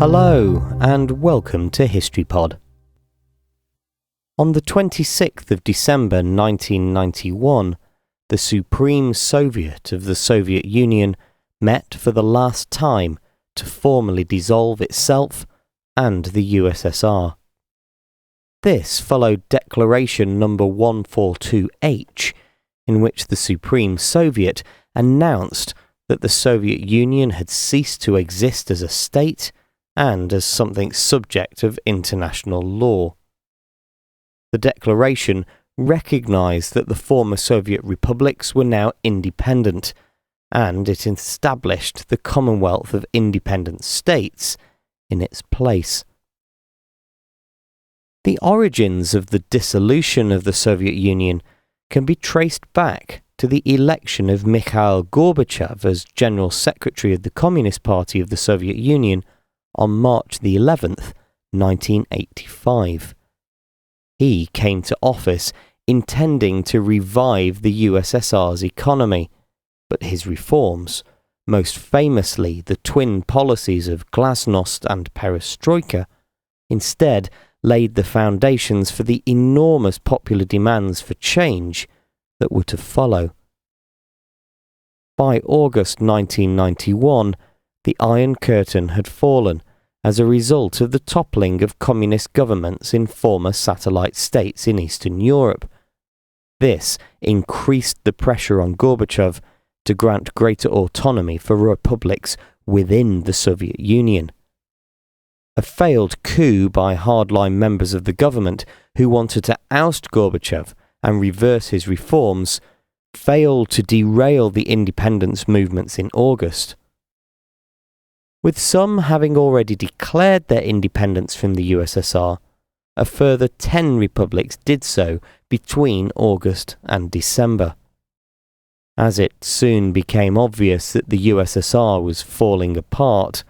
Hello and welcome to HistoryPod. On the 26th of December 1991, the Supreme Soviet of the Soviet Union met for the last time to formally dissolve itself and the USSR. This followed Declaration No. 142H, in which the Supreme Soviet announced that the Soviet Union had ceased to exist as a state and as something subject of international law. The declaration recognized that the former Soviet republics were now independent, and it established the Commonwealth of Independent States in its place. The origins of the dissolution of the Soviet Union can be traced back to the election of Mikhail Gorbachev as General Secretary of the Communist Party of the Soviet Union on March the 11th, 1985. He came to office intending to revive the USSR's economy, but his reforms, most famously the twin policies of glasnost and perestroika, instead laid the foundations for the enormous popular demands for change that were to follow. By August 1991, the Iron Curtain had fallen as a result of the toppling of communist governments in former satellite states in Eastern Europe. This increased the pressure on Gorbachev to grant greater autonomy for republics within the Soviet Union. A failed coup by hardline members of the government who wanted to oust Gorbachev and reverse his reforms failed to derail the independence movements in August. With some having already declared their independence from the USSR, a further 10 republics did so between August and December. As it soon became obvious that the USSR was falling apart,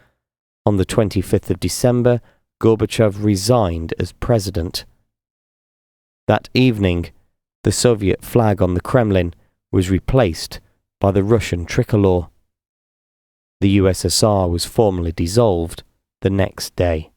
on the 25th of December, Gorbachev resigned as president. That evening, the Soviet flag on the Kremlin was replaced by the Russian tricolor. The USSR was formally dissolved the next day.